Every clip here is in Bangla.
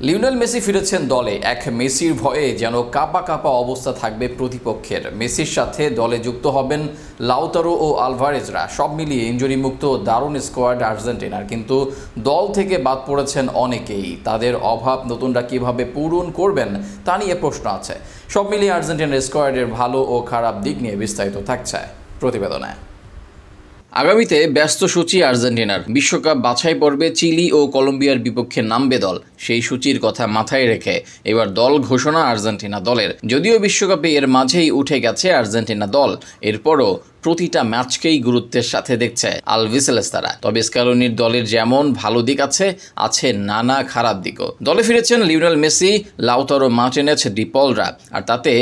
লিওনেল মেসি ফিরেছেন দলে। এক মেসির ভয়ে যেন কাঁপা কাঁপা অবস্থা থাকবে প্রতিপক্ষের। মেসির সাথে দলে যুক্ত হবেন লাউতারো ও আলভারেজরা। সব মিলিয়ে ইনজুরি মুক্ত দারুণ স্কোয়াড আর্জেন্টিনার, কিন্তু দল থেকে বাদ পড়েছেন অনেকেই। তাদের অভাব নতুনরা কিভাবে পূরণ করবেন তা নিয়ে প্রশ্ন আছে। সব মিলিয়ে আর্জেন্টিনার স্কোয়াডের ভালো ও খারাপ দিক নিয়ে বিস্তারিত থাকছে প্রতিবেদনে। আগামীতে ব্যস্ত সূচি আর্জেন্টিনার। বিশ্বকাপ বাছাই পর্বে চিলি ও কলম্বিয়ার বিপক্ষে নামবে দল। সেই সূচির কথা মাথায় রেখে এবার দল ঘোষণা আর্জেন্টিনা দলের। যদিও বিশ্বকাপে এর মাঝেই উঠে গেছে আর্জেন্টিনা দল, এরপরও প্রতিটা ম্যাচকেই গুরুত্বের সাথে দেখছে আলবিসেলেস্তারা। তবে স্ক্যালোনির দলের যেমন ভালো দিক আছে নানা খারাপ দিকও। দলে ফিরেছেন লিওনেল মেসি, লাউতারো মার্টিনেজ, ডিপলরা, আর তাতে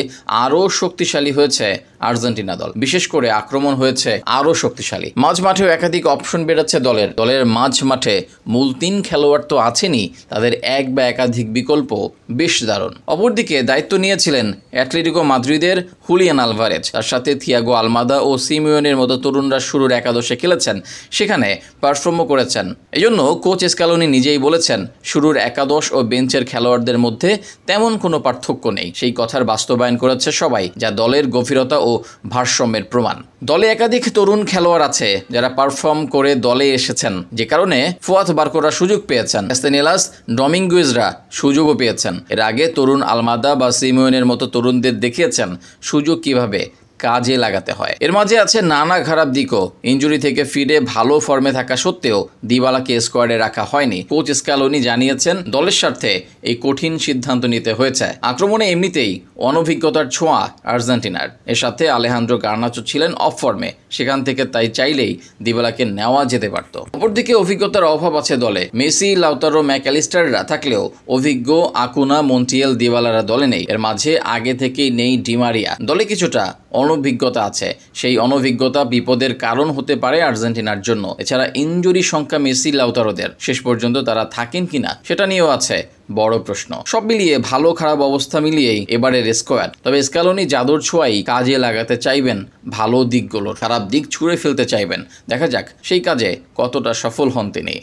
আরও শক্তিশালী হয়েছে আর্জেন্টিনা দল। বিশেষ করে আক্রমণ হয়েছে আরও শক্তিশালী। মাঝ মাঠেও একাধিক অপশন বেড়েছে দলের মাঝ মাঠে মূল 3 খেলোয়াড় তো আছেনই, তাদের এক বা একাধিক বিকল্প বেশ দারুণ। অপরদিকে দায়িত্ব নিয়েছিলেন অ্যাটলেটিকো মাদ্রিদের হুলিয়ান আলভারেজ। তার সাথে থিয়াগো আলমাদা ও সিমিওনের মতো তরুণরা শুরুর একাদশে খেলেছেন, সেখানে পারফর্মও করেছেন। এজন্য কোচ স্ক্যালোনি নিজেই বলেছেন, শুরুর একাদশ ও বেঞ্চের খেলোয়াড়দের মধ্যে তেমন কোনো পার্থক্য নেই। সেই কথার বাস্তবায়ন করেছে সবাই, যা দলের গভীরতা ও ভারসাম্যের প্রমাণ। দলে একাধিক তরুণ খেলোয়াড় আছে যারা পারফর্ম করে দলে এসেছেন, যে কারণে ফুয়াদ বার করার সুযোগ পেয়েছেন। ক্যাস্তেনেলাস, ডমিঙ্গুয়েজরা সুযোগও পেয়েছেন। এর আগে তরুণ আলমাদা বা সিমিওনের মতো তরুণদের দেখিয়েছেন সুযোগ কিভাবে কাজে লাগাতে হয়। এর মাঝে আছে নানা খারাপ দিকও। ইনজুরি থেকে ফিরে ভালো ফর্মে থাকা সত্ত্বেও দিবালাকে স্কোয়াডে রাখা হয়নি। কোচ স্ক্যালোনি জানিয়েছেন, দলের স্বার্থে এই কঠিন সিদ্ধান্ত নিতে হয়েছে। আক্রমণে এমনিতেই অনভিজ্ঞতার ছোঁয়া আর্জেন্টিনার। এর সাথে আলেহান্দ্রো গার্নাচো ছিলেন অফ ফর্মে, সেখান থেকে তাই চাইলেই দিবালাকে নেওয়া যেতে পারত। অপরদিকে অভিজ্ঞতার অভাব আছে দলে। মেসি, লাউতারো, ম্যাকঅ্যালিস্টাররা থাকলেও অভিজ্ঞ আকুনা, মন্টিয়েল, দিবালারা দলে নেই। এর মাঝে আগে থেকেই নেই ডিমারিয়া। দলে কিছুটা অনভিজ্ঞতা আছে। সেই অনভিজ্ঞতা বিপদের কারণ হতে পারে আর্জেন্টিনার জন্য। এছাড়া ইনজুরি সংখ্যা মেসি, লাউতারোদের, শেষ পর্যন্ত তারা থাকেন কিনা সেটা নিয়েও আছে বড় প্রশ্ন। সব মিলিয়ে ভালো খারাপ অবস্থা মিলিয়েই এবারের স্কোয়াড। তবে স্ক্যালোনি জাদুর ছোঁয়াই কাজে লাগাতে চাইবেন, ভালো দিকগুলোর খারাপ দিক ছুঁড়ে ফেলতে চাইবেন। দেখা যাক সেই কাজে কতটা সফল হন তিনি।